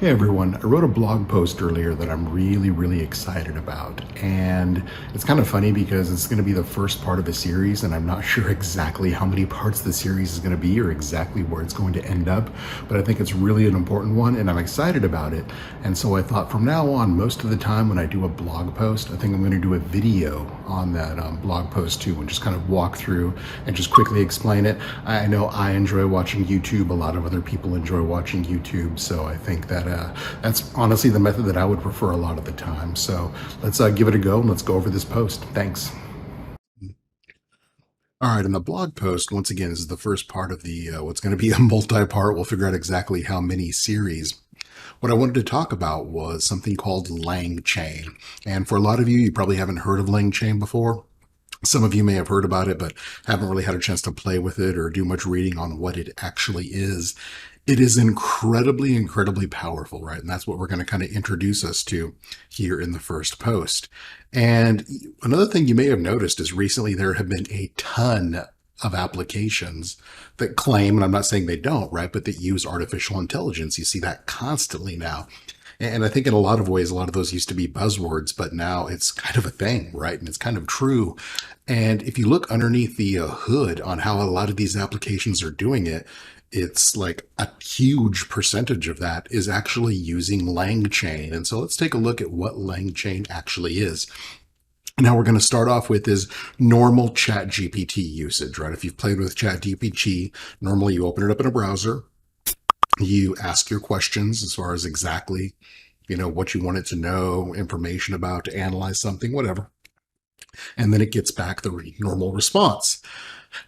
Hey everyone, I wrote a blog post earlier that I'm really excited about. And it's kind of funny because it's going to be the first part of a series, and I'm not sure exactly how many parts the series is going to be or exactly where it's going to end up. But I think it's really an important one, and I'm excited about it. And so I thought from now on, most of the time when I do a blog post, I think I'm going to do a video on that blog post too, and just kind of walk through and just quickly explain it. I know I enjoy watching YouTube. A lot of other people enjoy watching YouTube. So I think that that's honestly the method that I would prefer a lot of the time. So let's give it a go and let's go over this post. Thanks. All right, in the blog post, once again, this is the first part of the what's going to be a multi-part. We'll figure out exactly how many series. What I wanted to talk about was something called LangChain. And for a lot of you, you probably haven't heard of LangChain before. Some of you may have heard about it, but haven't really had a chance to play with it or do much reading on what it actually is. It is incredibly powerful, right? And that's what we're going to kind of introduce us to here in the first post. And another thing you may have noticed is recently there have been a ton of applications that claim, and I'm not saying they don't, right, but that use artificial intelligence. You see that constantly now. And I think in a lot of ways, a lot of those used to be buzzwords, but now it's kind of a thing, right? And it's kind of true. And if you look underneath the hood on how a lot of these applications are doing it, it's like a huge percentage of that is actually using LangChain. And so let's take a look at what LangChain actually is. Now we're going to start off with is normal ChatGPT usage, right? If you've played with ChatGPT, normally you open it up in a browser, you ask your questions as far as exactly, what you want it to know, information about, to analyze something, whatever. And then it gets back the normal response.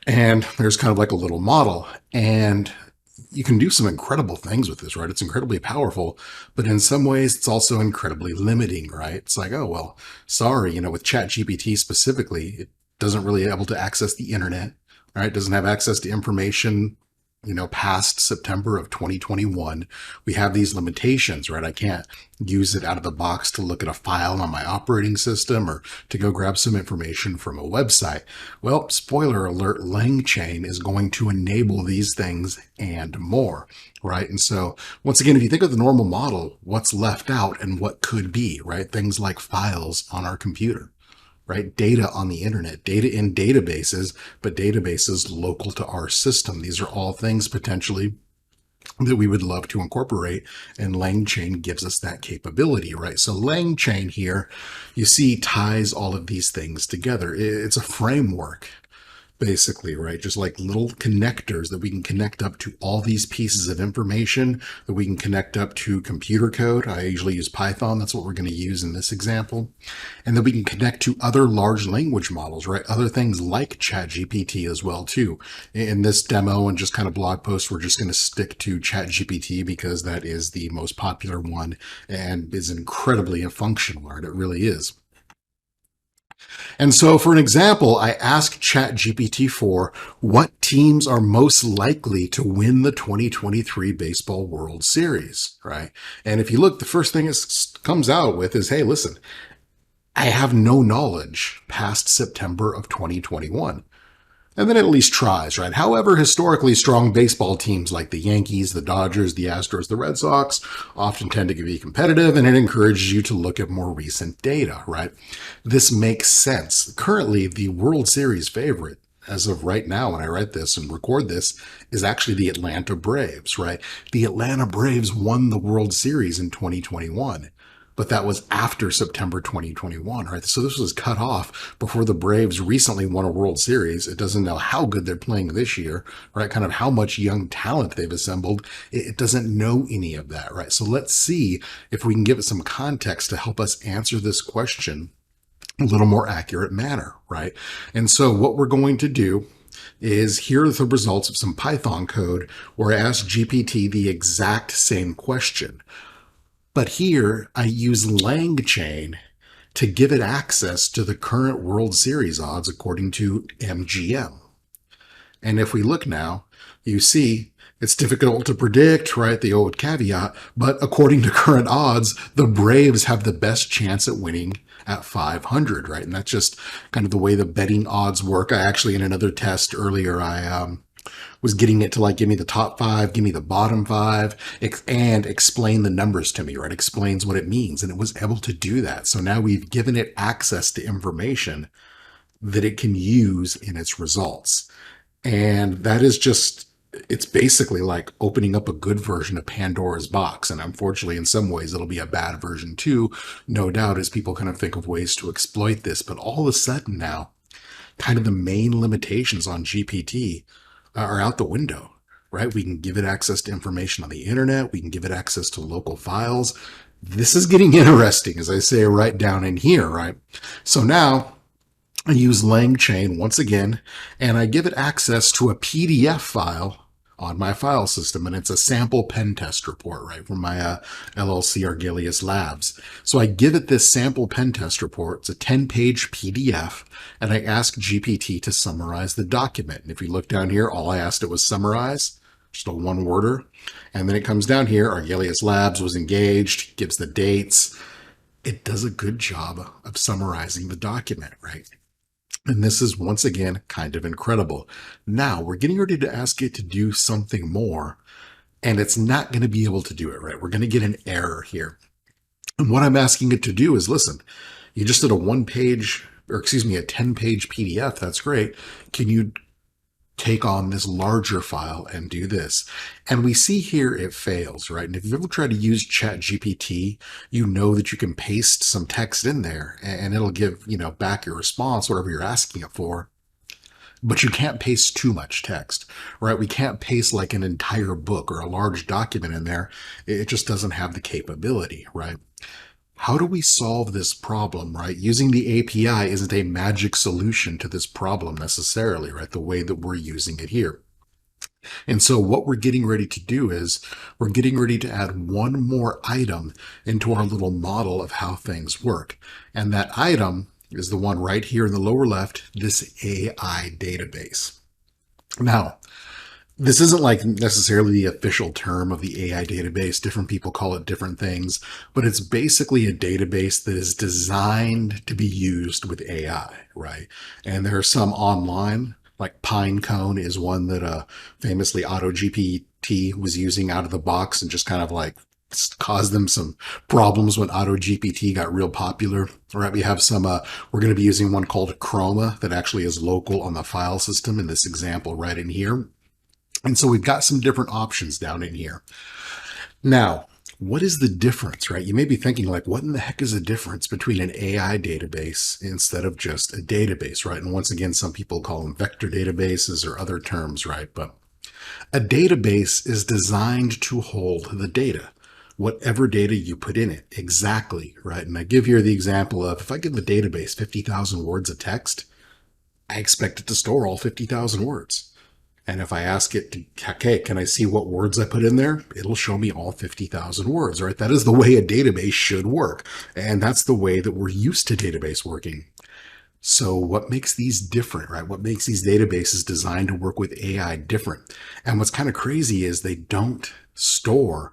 And there's kind of like a little model. And you can do some incredible things with this, right? It's incredibly powerful, but in some ways it's also incredibly limiting, right? It's like, oh, well, sorry, with ChatGPT specifically, it doesn't really able to access the internet, right? It doesn't have access to information, past September of 2021. We have these limitations, right? I can't use it out of the box to look at a file on my operating system or to go grab some information from a website. Well, spoiler alert, LangChain is going to enable these things and more, right? And so once again, if you think of the normal model, what's left out and what could be, right? Things like files on our computer, right? Data on the internet, data in databases, but databases local to our system. These are all things potentially that we would love to incorporate, and LangChain gives us that capability, right? So LangChain here, you see, ties all of these things together. It's a framework, basically, right? Just like little connectors that we can connect up to all these pieces of information, that we can connect up to computer code. I usually use Python. That's what we're going to use in this example. And then we can connect to other large language models, right? Other things like ChatGPT as well, too. In this demo and just kind of blog post, we're just going to stick to ChatGPT because that is the most popular one and is incredibly functional, right? It really is. And so for an example, I asked ChatGPT for what teams are most likely to win the 2023 Baseball World Series, right? And if you look, the first thing it comes out with is, hey, listen, I have no knowledge past September of 2021. And then it at least tries, right? However, historically strong baseball teams like the Yankees, the Dodgers, the Astros, the Red Sox often tend to be competitive, and it encourages you to look at more recent data, right? This makes sense. Currently, the World Series favorite, as of right now when I write this and record this, is actually the Atlanta Braves, right? The Atlanta Braves won the World Series in 2021. But that was after September 2021, right? So this was cut off before the Braves recently won a World Series. It doesn't know how good they're playing this year, right? Kind of how much young talent they've assembled. It doesn't know any of that, right? So let's see if we can give it some context to help us answer this question in a little more accurate manner, right? And so what we're going to do is here are the results of some Python code where I asked GPT the exact same question. But here I use LangChain to give it access to the current World Series odds according to MGM. And if we look now, you see it's difficult to predict, right? The old caveat, but according to current odds, the Braves have the best chance at winning at 500, right? And that's just kind of the way the betting odds work. I actually, in another test earlier, I was getting it to like give me the top five, give me the bottom five, and explain the numbers to me, right? Explains what it means. And it was able to do that. So now we've given it access to information that it can use in its results. And that is just, it's basically like opening up a good version of Pandora's box. And unfortunately, in some ways, it'll be a bad version too, no doubt, as people kind of think of ways to exploit this. But all of a sudden now, kind of the main limitations on GPT are out the window, right? We can give it access to information on the internet. We can give it access to local files. This is getting interesting, as I say, right down in here, right? So now I use LangChain once again, and I give it access to a PDF file on my file system, and it's a sample pen test report, right, from my LLC Argelius Labs. So I give it this sample pen test report. It's a 10-page PDF, and I ask GPT to summarize the document. And if you look down here, all I asked it was summarize, just a one-worder. And then it comes down here, Argelius Labs was engaged, gives the dates. It does a good job of summarizing the document, right? And this is, once again, kind of incredible. Now, we're getting ready to ask it to do something more, and it's not going to be able to do it, right? We're going to get an error here. And what I'm asking it to do is, listen, you just did a 10-page PDF. That's great. Can you take on this larger file and do this? And we see here it fails, right? And if you've ever tried to use ChatGPT, you know that you can paste some text in there and it'll give, back your response, whatever you're asking it for. But you can't paste too much text, right? We can't paste like an entire book or a large document in there. It just doesn't have the capability, right? How do we solve this problem, right? Using the API isn't a magic solution to this problem necessarily, right? The way that we're using it here. And so what we're getting ready to do is we're getting ready to add one more item into our little model of how things work. And that item is the one right here in the lower left, this AI database. Now, this isn't like necessarily the official term of the AI database. Different people call it different things, but it's basically a database that is designed to be used with AI, right? And there are some online, like Pinecone is one that famously AutoGPT was using out of the box and just kind of like caused them some problems when AutoGPT got real popular. Right, we have some, we're going to be using one called Chroma that actually is local on the file system in this example right in here. And so we've got some different options down in here. Now, what is the difference, right? You may be thinking like, what in the heck is the difference between an AI database instead of just a database, right? And once again, some people call them vector databases or other terms, right? But a database is designed to hold the data, whatever data you put in it, exactly, right? And I give here the example of if I give the database 50,000 words of text, I expect it to store all 50,000 words. And if I ask it to, okay, can I see what words I put in there? It'll show me all 50,000 words, right? That is the way a database should work. And that's the way that we're used to database working. So what makes these different, right? What makes these databases designed to work with AI different? And what's kind of crazy is they don't store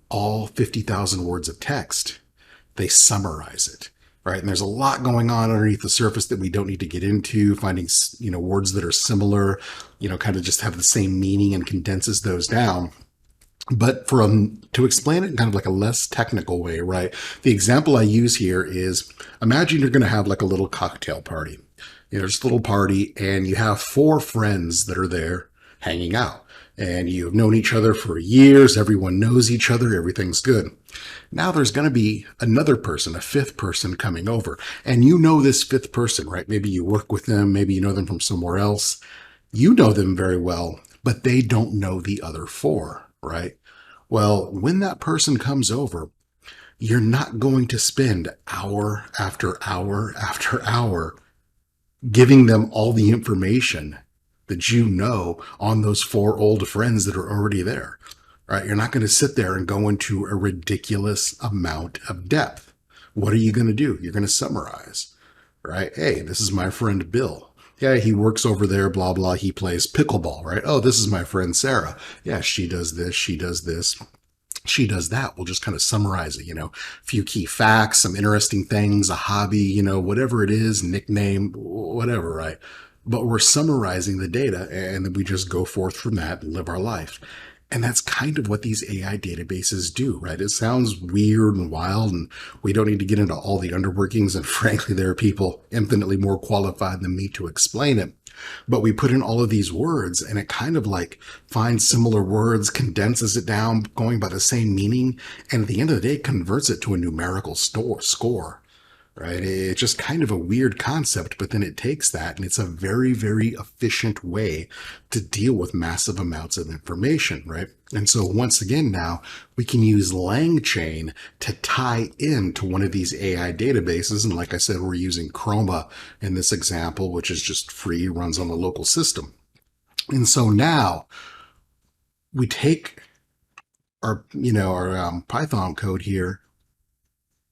all 50,000 words of text. They summarize it. Right. And there's a lot going on underneath the surface that we don't need to get into, finding, words that are similar, kind of just have the same meaning and condenses those down. But to explain it in kind of like a less technical way, right? The example I use here is imagine you're going to have like a little cocktail party. Just a little party and you have 4 friends that are there hanging out. And you've known each other for years. Everyone knows each other. Everything's good. Now there's going to be another person, a 5th person coming over. And you know this 5th person, right? Maybe you work with them. Maybe you know them from somewhere else. You know them very well, but they don't know the other 4, right? Well, when that person comes over, you're not going to spend hour after hour after hour giving them all the information that you know on those 4 old friends that are already there, right? You're not going to sit there and go into a ridiculous amount of depth. What are you going to do? You're going to summarize, right? Hey, this is my friend Bill. Yeah, he works over there, blah, blah. He plays pickleball, right? Oh, this is my friend Sarah. Yeah, she does this, she does this, she does that. We'll just kind of summarize it, a few key facts, some interesting things, a hobby, whatever it is, nickname, whatever, right? but we're summarizing the data and then we just go forth from that and live our life. And that's kind of what these AI databases do, right? It sounds weird and wild, and we don't need to get into all the underworkings. And frankly, there are people infinitely more qualified than me to explain it. But we put in all of these words, and it kind of like finds similar words, condenses it down, going by the same meaning, and at the end of the day, converts it to a numerical score, right? It's just kind of a weird concept, but then it takes that and it's a very, very efficient way to deal with massive amounts of information, right? And so once again, now we can use LangChain to tie into one of these AI databases. And like I said, we're using Chroma in this example, which is just free, runs on the local system. And so now we take our Python code here,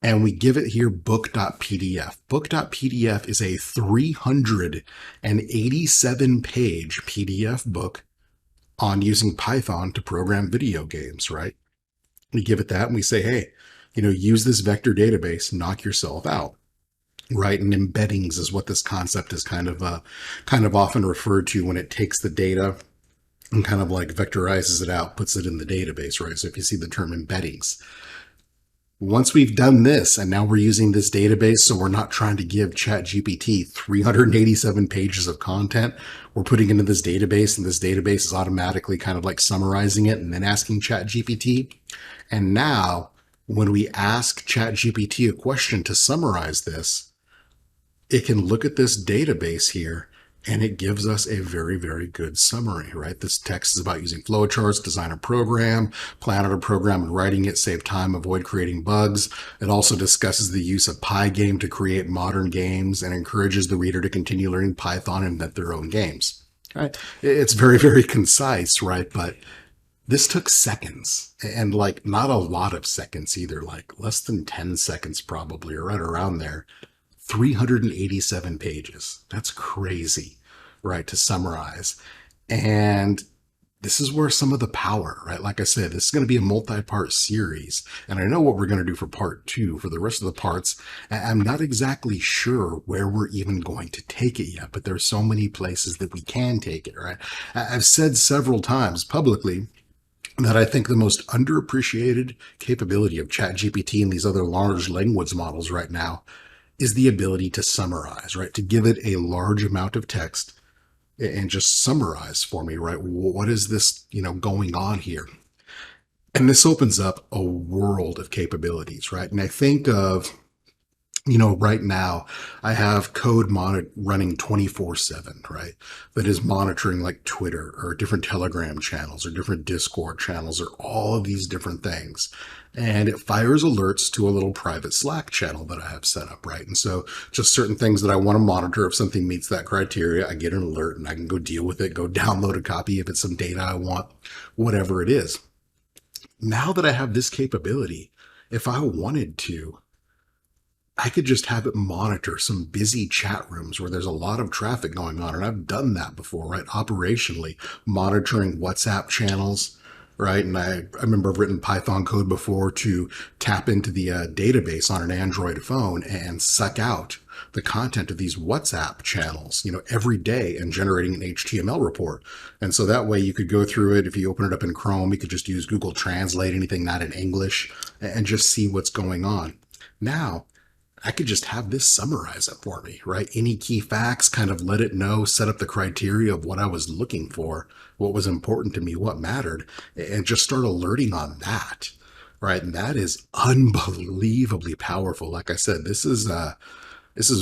and we give it here book.pdf. Book.pdf is a 387 page PDF book on using Python to program video games, right? We give it that and we say, hey, use this vector database, knock yourself out, right? And embeddings is what this concept is kind of often referred to when it takes the data and kind of like vectorizes it out, puts it in the database, right? So if you see the term embeddings, once we've done this, and now we're using this database, so we're not trying to give ChatGPT 387 pages of content. We're putting into this database, and this database is automatically kind of like summarizing it and then asking ChatGPT. And now, when we ask ChatGPT a question to summarize this, it can look at this database here and it gives us a very, very good summary, right? This text is about using flowcharts, design a program, plan out a program and writing it, save time, avoid creating bugs. It also discusses the use of Pygame to create modern games and encourages the reader to continue learning Python and invent their own games. Right? It's very, very concise, right? But this took seconds, and like not a lot of seconds either, like less than 10 seconds probably, or right around there. 387 pages. That's crazy, right? To summarize. And this is where some of the power, right? Like I said, this is going to be a multi-part series. And I know what we're going to do for part 2. For the rest of the parts, I'm not exactly sure where we're even going to take it yet, but there's so many places that we can take it, right? I've said several times publicly that I think the most underappreciated capability of ChatGPT and these other large language models right now is the ability to summarize, right? To give it a large amount of text and just summarize for me, right? What is this, going on here? And this opens up a world of capabilities, right? And I think of, right now I have code running 24/7, right? That is monitoring like Twitter or different Telegram channels or different Discord channels or all of these different things. And it fires alerts to a little private Slack channel that I have set up, right? And so just certain things that I want to monitor, if something meets that criteria, I get an alert and I can go deal with it, go download a copy if it's some data I want, whatever it is. Now that I have this capability, if I wanted to, I could just have it monitor some busy chat rooms where there's a lot of traffic going on. And I've done that before, right? Operationally, monitoring WhatsApp channels, right? And I remember I've written Python code before to tap into the database on an Android phone and suck out the content of these WhatsApp channels, every day and generating an HTML report. And so that way you could go through it. If you open it up in Chrome, you could just use Google Translate, anything not in English, and just see what's going on. Now, I could just have this summarize it for me, right? Any key facts, kind of let it know, set up the criteria of what I was looking for, what was important to me, what mattered, and just start alerting on that, right? And that is unbelievably powerful. Like I said, this is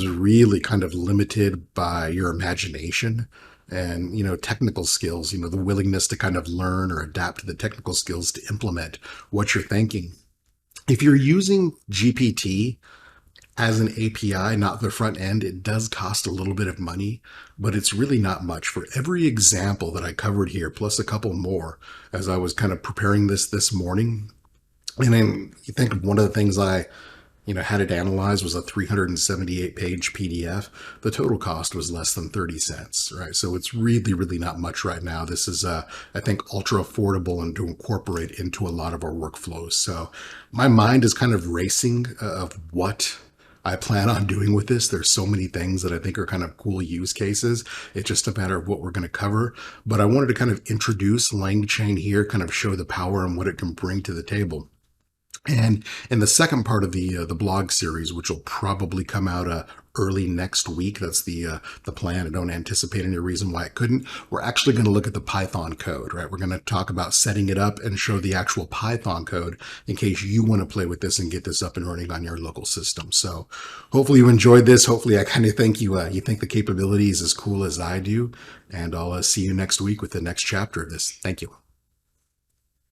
really kind of limited by your imagination and, technical skills, the willingness to kind of learn or adapt to the technical skills to implement what you're thinking. If you're using GPT as an API, not the front end, it does cost a little bit of money, but it's really not much. For every example that I covered here, plus a couple more, as I was kind of preparing this morning, and then you think of one of the things I, had it analyze was a 378 page PDF. The total cost was less than 30 cents, right? So it's really, really not much right now. This is, I think, ultra affordable and to incorporate into a lot of our workflows. So my mind is kind of racing of what I plan on doing with this. There's so many things that I think are kind of cool use cases. It's just a matter of what we're going to cover. But I wanted to kind of introduce LangChain here, kind of show the power and what it can bring to the table. And in the second part of the blog series, which will probably come out early next week, that's the plan. I don't anticipate any reason why it couldn't. We're actually going to look at the Python code, right? We're going to talk about setting it up and show the actual Python code in case you want to play with this and get this up and running on your local system. So hopefully you enjoyed this. Hopefully I kind of think you think the capability is as cool as I do. And I'll see you next week with the next chapter of this. Thank you.